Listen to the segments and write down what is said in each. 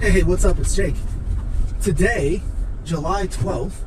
Hey, what's up? It's Jake. Today, July 12th,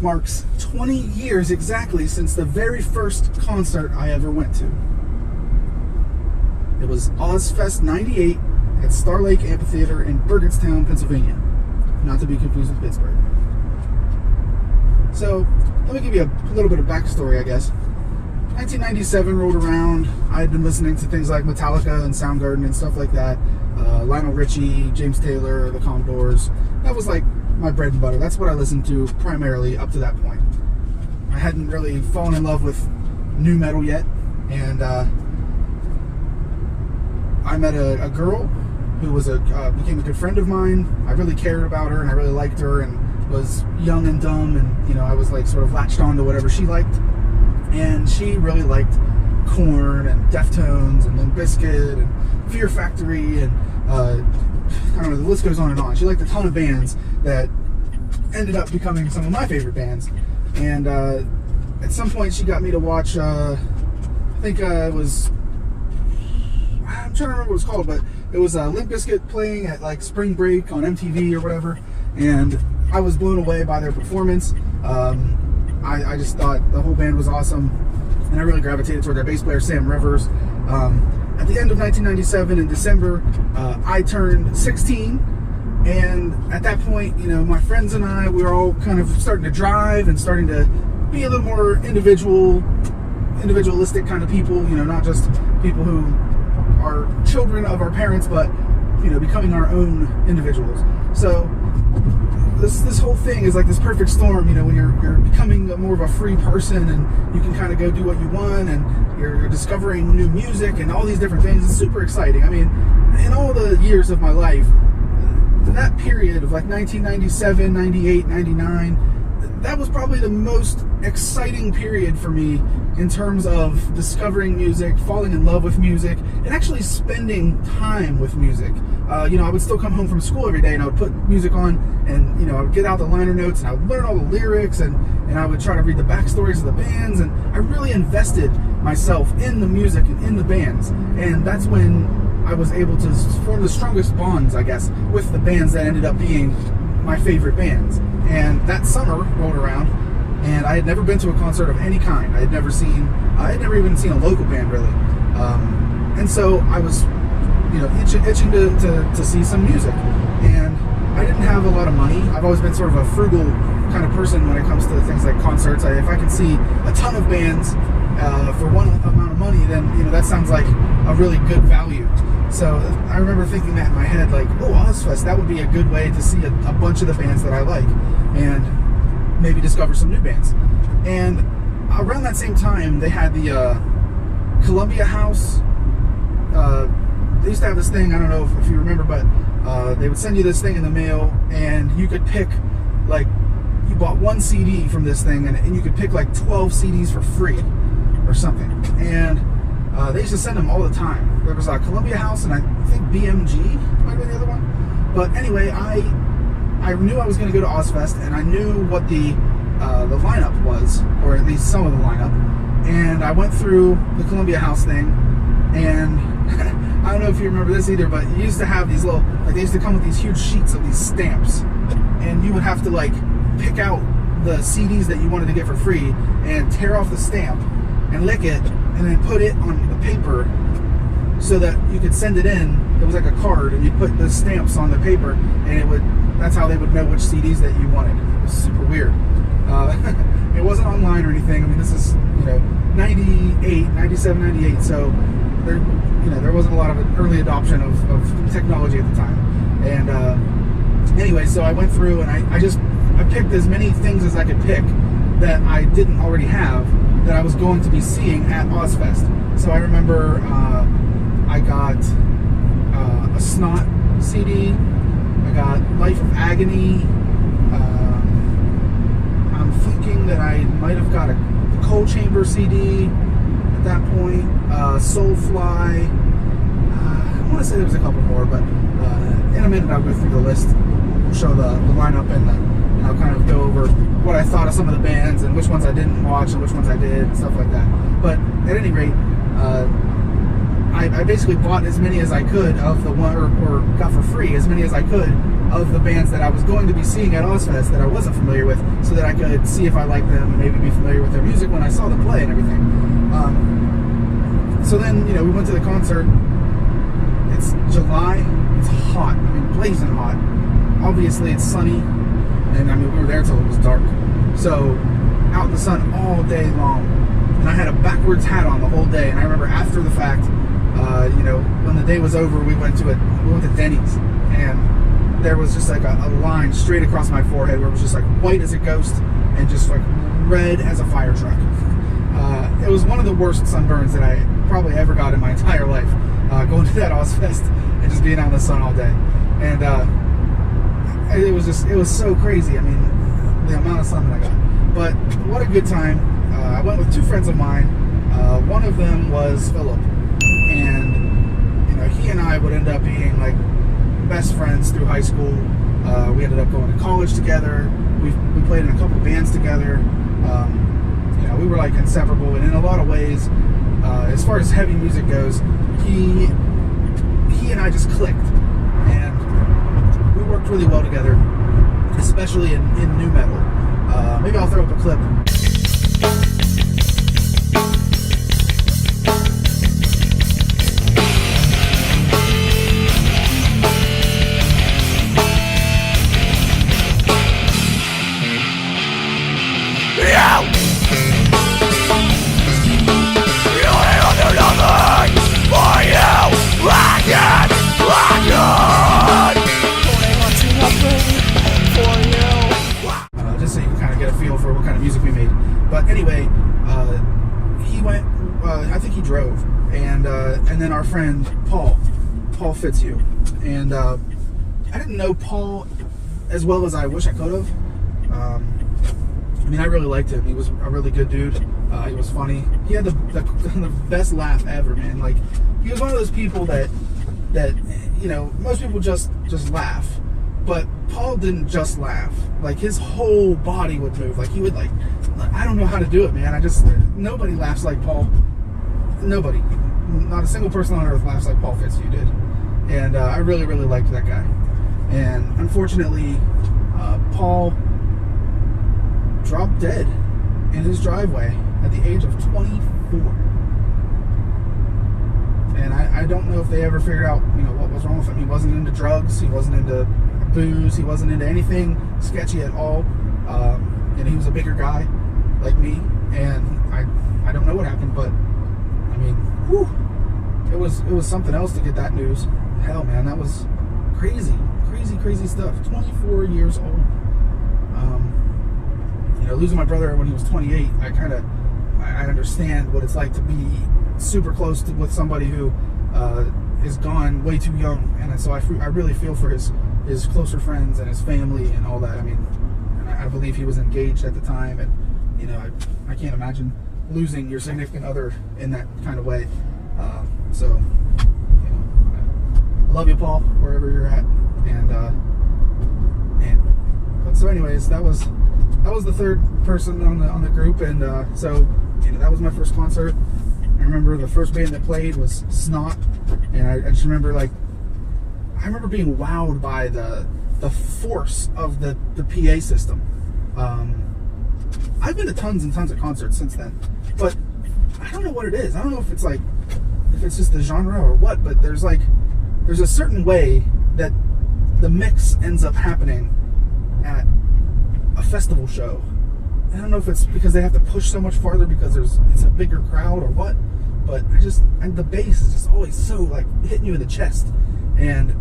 marks 20 years exactly since the very first concert I ever went to. It was Ozzfest 98 at Star Lake Amphitheater in Burgettstown, Pennsylvania. Not to be confused with Pittsburgh. So, let me give you a little bit of backstory, I guess. 1997 rolled around. I had been listening to things like Metallica and Soundgarden and stuff like that. Lionel Richie, James Taylor, the Commodores. That was like my bread and butter. That's what I listened to primarily up to that point. I hadn't really fallen in love with nu metal yet, and I met a girl who was became a good friend of mine. I really cared about her, and I really liked her, and was young and dumb, and I was like sort of latched on to whatever she liked. And she really liked Korn and Deftones and Limp Bizkit and Fear Factory and I don't know, the list goes on and on. She liked a ton of bands that ended up becoming some of my favorite bands. And at some point she got me to watch, I think it was, I'm trying to remember what it was called, but it was Limp Bizkit playing at like spring break on MTV or whatever. And I was blown away by their performance. I just thought the whole band was awesome, and I really gravitated toward their bass player, Sam Rivers. At the end of 1997, in December, I turned 16, and at that point, my friends and I, we were all kind of starting to drive and starting to be a little more individualistic kind of people, not just people who are children of our parents, but, becoming our own individuals. So this whole thing is like this perfect storm, when you're becoming more of a free person, and you can kind of go do what you want, and you're discovering new music and all these different things. It's super exciting. I mean, in all the years of my life, that period of like 1997, 98, 99, that was probably the most exciting period for me in terms of discovering music, falling in love with music, and actually spending time with music. I would still come home from school every day, and I would put music on, and I would get out the liner notes, and I would learn all the lyrics, and I would try to read the backstories of the bands, and I really invested myself in the music and in the bands. And that's when I was able to form the strongest bonds, I guess, with the bands that ended up being my favorite bands. And that summer rolled around, and I had never been to a concert of any kind. I had never even seen a local band, really. And so I was, itching to see some music. And I didn't have a lot of money. I've always been sort of a frugal kind of person when it comes to things like concerts. If I can see a ton of bands for one amount of money, then that sounds like a really good value. So I remember thinking that in my head, like, oh, Ozzfest, that would be a good way to see a bunch of the bands that I like, and maybe discover some new bands. And around that same time, they had the Columbia House. They used to have this thing, I don't know if you remember, but they would send you this thing in the mail, and you could pick, like, you bought one CD from this thing, and you could pick like 12 CDs for free or something. And they used to send them all the time. There was a Columbia House, and I think BMG might be the other one. But anyway, I knew I was going to go to Ozzfest, and I knew what the lineup was, or at least some of the lineup. And I went through the Columbia House thing, and I don't know if you remember this either, but you used to have these little, like, they used to come with these huge sheets of these stamps, and you would have to like pick out the CDs that you wanted to get for free and tear off the stamp and lick it, and then put it on the paper so that you could send it in. It was like a card, and you put the stamps on the paper, and that's how they would know which CDs that you wanted. It was super weird. It wasn't online or anything. I mean, this is 98, 97, 98, so there wasn't a lot of early adoption of technology at the time. And anyway, so I went through, and I picked as many things as I could pick that I didn't already have, that I was going to be seeing at Ozzfest. So I remember I got a Snot CD, I got Life of Agony, I'm thinking that I might have got a Coal Chamber CD at that point, Soulfly, I want to say there was a couple more, but in a minute I'll go through the list, show the lineup, and I'll kind of go over what I thought of some of the bands, and which ones I didn't watch and which ones I did, and stuff like that. But at any rate, I basically bought as many as I could of the one, or got for free as many as I could of the bands that I was going to be seeing at Ozfest that I wasn't familiar with, so that I could see if I liked them and maybe be familiar with their music when I saw them play and everything. So then, we went to the concert. It's July. It's hot. I mean, blazing hot. Obviously, it's sunny. And, we were there till it was dark. So, out in the sun all day long. And I had a backwards hat on the whole day. And I remember after the fact, when the day was over, we went to Denny's. And there was just like a line straight across my forehead where it was just like white as a ghost and just like red as a fire truck. It was one of the worst sunburns that I probably ever got in my entire life, going to that Ozfest and just being out in the sun all day. And it was so crazy. I mean, the amount of sun that I got. But what a good time. I went with two friends of mine. One of them was Philip, and he and I would end up being like best friends through high school. We ended up going to college together. We played in a couple bands together. We were like inseparable, and in a lot of ways, as far as heavy music goes, he and I just clicked, and we worked really well together, especially in nu metal. Maybe I'll throw up a clip. Just so you can kind of get a feel for what kind of music we made. But anyway, he went, I think he drove, and then our friend Paul Fitzhugh, and I didn't know Paul as well as I wish I could have. I really liked him. He was a really good dude. He was funny. He had the best laugh ever, man. Like, he was one of those people that most people just laugh. But Paul didn't just laugh. Like, his whole body would move. Like, he would, like, I don't know how to do it, man. Nobody laughs like Paul. Nobody. Not a single person on earth laughs like Paul Fitzhugh did. And I really, really liked that guy. And unfortunately, Paul dropped dead in his driveway at the age of 24. And I don't know if they ever figured out, what was wrong with him. He wasn't into drugs. He wasn't into booze. He wasn't into anything sketchy at all. And he was a bigger guy like me. And I don't know what happened, but it was something else to get that news. Hell, man, that was crazy stuff. 24 years old. Losing my brother when he was 28, I understand what it's like to be super close with somebody who is gone way too young, and so I really feel for his closer friends and his family and all that. And I believe he was engaged at the time, and I can't imagine losing your significant other in that kind of way. So I love you, Paul, wherever you're at, but so anyways, that was the third person on the group, and so that was my first concert. I remember the first band that played was Snot, and I just remember I remember being wowed by the force of the PA system. I've been to tons and tons of concerts since then, but I don't know what it is. I don't know if it's just the genre or what, but there's a certain way that the mix ends up happening at a festival show. I don't know if it's because they have to push so much farther because it's a bigger crowd or what, but the bass is just always so hitting you in the chest. And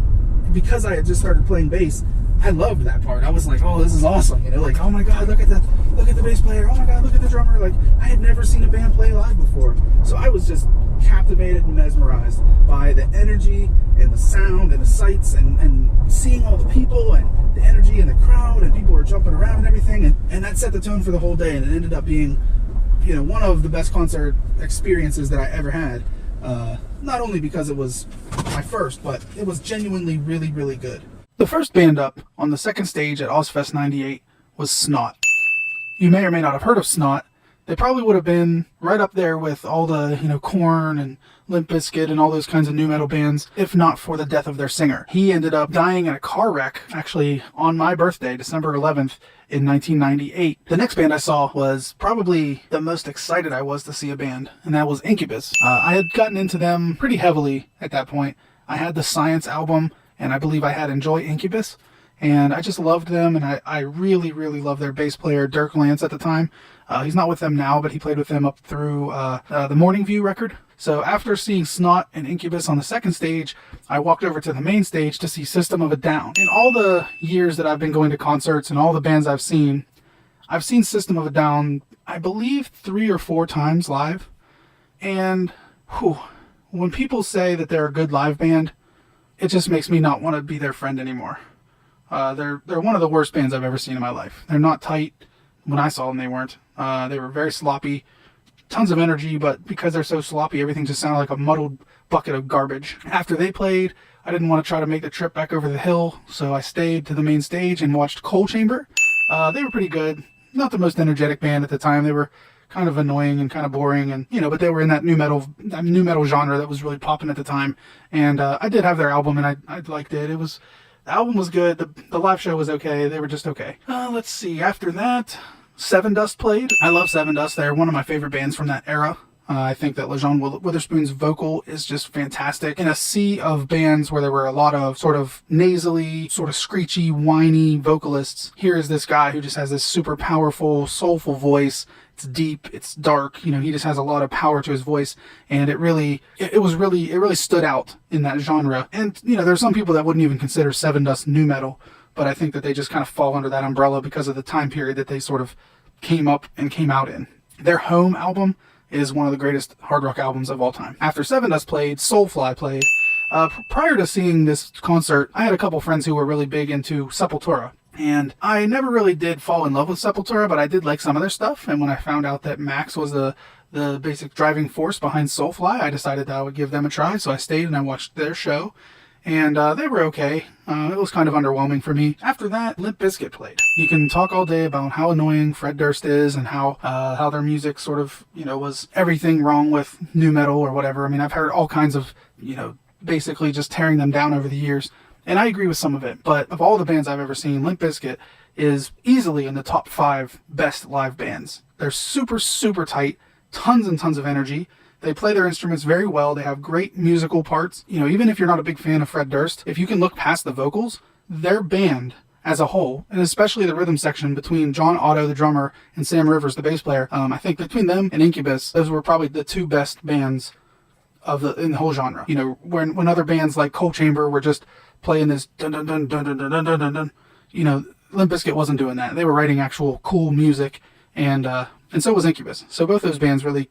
because I had just started playing bass, I loved that part. I was like, oh, this is awesome. Oh my God, look at the bass player. Oh my God, look at the drummer. I had never seen a band play live before. So I was just captivated and mesmerized by the energy and the sound and the sights and seeing all the people and the energy in the crowd, and people were jumping around and everything. And that set the tone for the whole day, and it ended up being, one of the best concert experiences that I ever had. Not only because it was my first, but it was genuinely really, really good. The first band up on the second stage at Ozfest 98 was Snot. You may or may not have heard of Snot. they probably would have been right up there with all the, Korn and Limp Bizkit and all those kinds of nu metal bands, if not for the death of their singer. He ended up dying in a car wreck, actually on my birthday, December 11th, in 1998. The next band I saw was probably the most excited I was to see a band, and that was Incubus. I had gotten into them pretty heavily at that point. I had the Science album, and I believe I had Enjoy Incubus, and I just loved them, and I really, really loved their bass player, Dirk Lance, at the time. He's not with them now, but he played with them up through the Morning View record. So after seeing Snot and Incubus on the second stage, I walked over to the main stage to see System of a Down. In all the years that I've been going to concerts and all the bands I've seen System of a Down, I believe 3 or 4 times live. And when people say that they're a good live band, it just makes me not want to be their friend anymore. They're one of the worst bands I've ever seen in my life. They're not tight. When I saw them, they weren't. They were very sloppy. Tons of energy, but because they're so sloppy, everything just sounded like a muddled bucket of garbage. After they played, I didn't want to try to make the trip back over the hill, so I stayed to the main stage and watched Coal Chamber. They were pretty good. Not the most energetic band at the time. They were kind of annoying and kind of boring, and but they were in that nu metal genre that was really popping at the time. And I did have their album, and I liked it. The album was good. The live show was okay. They were just okay. Let's see. After that, Sevendust played. I love Sevendust. They're one of my favorite bands from that era. I think that Lajon Witherspoon's vocal is just fantastic. In a sea of bands where there were a lot of sort of nasally, sort of screechy, whiny vocalists, here is this guy who just has this super powerful, soulful voice. It's deep, it's dark, he just has a lot of power to his voice, and it really stood out in that genre. And, there's some people that wouldn't even consider Sevendust nu metal, but I think that they just kind of fall under that umbrella because of the time period that they sort of came up and came out in. Their Home album is one of the greatest hard rock albums of all time. After Sevendust played, Soulfly played. Prior to seeing this concert, I had a couple friends who were really big into Sepultura. And I never really did fall in love with Sepultura, but I did like some of their stuff. And when I found out that Max was the basic driving force behind Soulfly, I decided that I would give them a try. So I stayed and I watched their show. And they were okay. It was kind of underwhelming for me. After that, Limp Bizkit played. You can talk all day about how annoying Fred Durst is and how their music sort of, was everything wrong with nu metal or whatever. I mean, I've heard all kinds of, basically just tearing them down over the years. And I agree with some of it. But of all the bands I've ever seen, Limp Bizkit is easily in the top 5 best live bands. They're super, super tight, tons and tons of energy. They play their instruments very well. They have great musical parts. Even if you're not a big fan of Fred Durst, if you can look past the vocals, their band as a whole, and especially the rhythm section between John Otto, the drummer, and Sam Rivers, the bass player, I think between them and Incubus, those were probably the 2 best bands in the whole genre. When other bands like Coal Chamber were just playing this dun dun dun dun dun dun dun dun dun, Limp Bizkit wasn't doing that. They were writing actual cool music, and so was Incubus. So both those bands really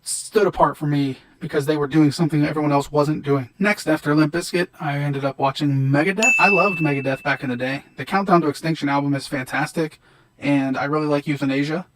stood apart for me because they were doing something that everyone else wasn't doing. Next, after Limp Bizkit, I ended up watching Megadeth. I loved Megadeth back in the day. The Countdown to Extinction album is fantastic, and I really like Euthanasia.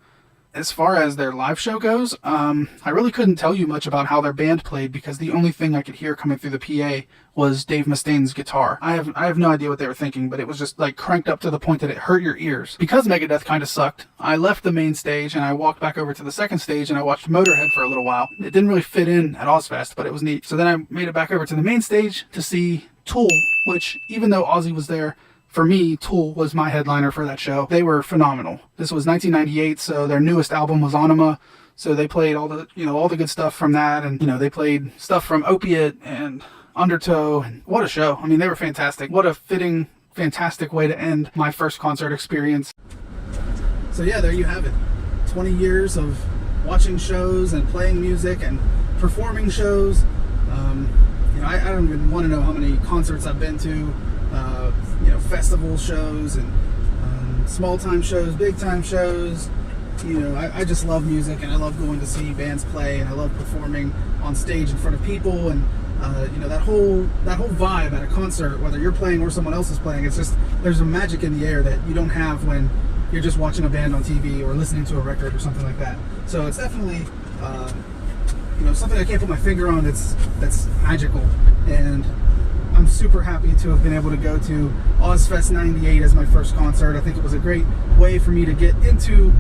As far as their live show goes, I really couldn't tell you much about how their band played because the only thing I could hear coming through the PA was Dave Mustaine's guitar. I have no idea what they were thinking, but it was just like cranked up to the point that it hurt your ears. Because Megadeth kind of sucked, I left the main stage and I walked back over to the second stage and I watched Motorhead for a little while. It didn't really fit in at Ozfest, but it was neat. So then I made it back over to the main stage to see Tool, which even though Ozzy was there, for me, Tool was my headliner for that show. They were phenomenal. This was 1998, so their newest album was Anima. So they played all the good stuff from that, and they played stuff from Opiate and Undertow, and what a show. I mean, they were fantastic. What a fitting, fantastic way to end my first concert experience. So yeah, there you have it. 20 years of watching shows and playing music and performing shows. I don't even want to know how many concerts I've been to. Festival shows and small time shows, big time shows. I just love music and I love going to see bands play and I love performing on stage in front of people and that whole vibe at a concert, whether you're playing or someone else is playing. It's just there's a magic in the air that you don't have when you're just watching a band on TV or listening to a record or something like that. So it's definitely something I can't put my finger on that's magical, and I'm super happy to have been able to go to Ozfest 98 as my first concert. I think it was a great way for me to get into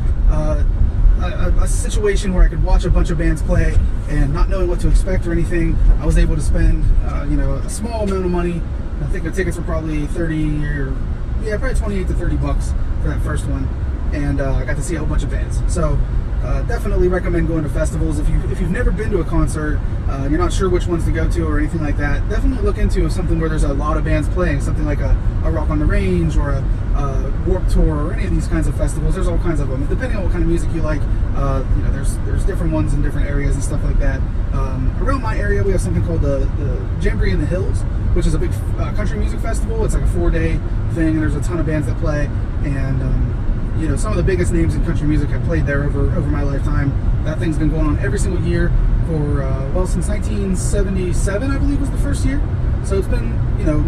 a situation where I could watch a bunch of bands play and not knowing what to expect or anything, I was able to spend a small amount of money. I think the tickets were probably probably 28 to 30 bucks for that first one, and I got to see a whole bunch of bands. So definitely recommend going to festivals. If you've never been to a concert, you're not sure which ones to go to or anything like that, definitely look into something where there's a lot of bands playing, something like a Rock on the Range or a Warped Tour or any of these kinds of festivals. There's all kinds of them. Depending on what kind of music you like, there's different ones in different areas and stuff like that. Around my area, we have something called the Jamboree in the Hills, which is a big country music festival. It's like a 4-day thing, and there's a ton of bands that play, and some of the biggest names in country music have played there over my lifetime. That thing's been going on every single year for since 1977, I believe, was the first year. So it's been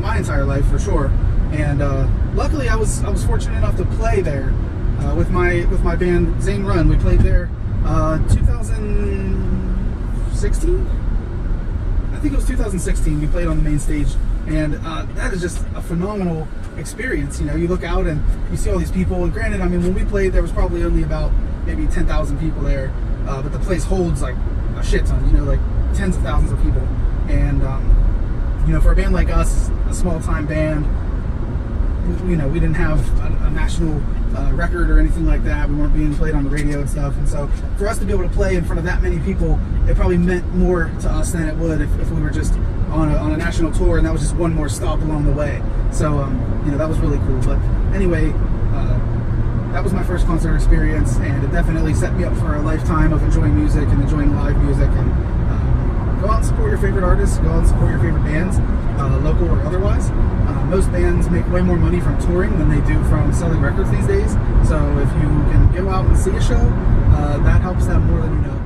my entire life for sure. And luckily, I was fortunate enough to play there with my band Zane Run. We played there 2016. I think it was 2016. We played on the main stage, and that is just a phenomenal experience. You look out and you see all these people. And granted, I mean, when we played, there was probably only about maybe 10,000 people there, but the place holds like a shit ton. Like tens of thousands of people. And for a band like us, a small-time band, we didn't have a national record or anything like that. We weren't being played on the radio and stuff, and so for us to be able to play in front of that many people, it probably meant more to us than it would if we were just on a national tour and that was just one more stop along the way. So that was really cool. But anyway, that was my first concert experience, and it definitely set me up for a lifetime of enjoying music and enjoying live music. And go out and support your favorite artists, go out and support your favorite bands, local or otherwise. Most bands make way more money from touring than they do from selling records these days. So if you can go out and see a show, that helps them more than you know.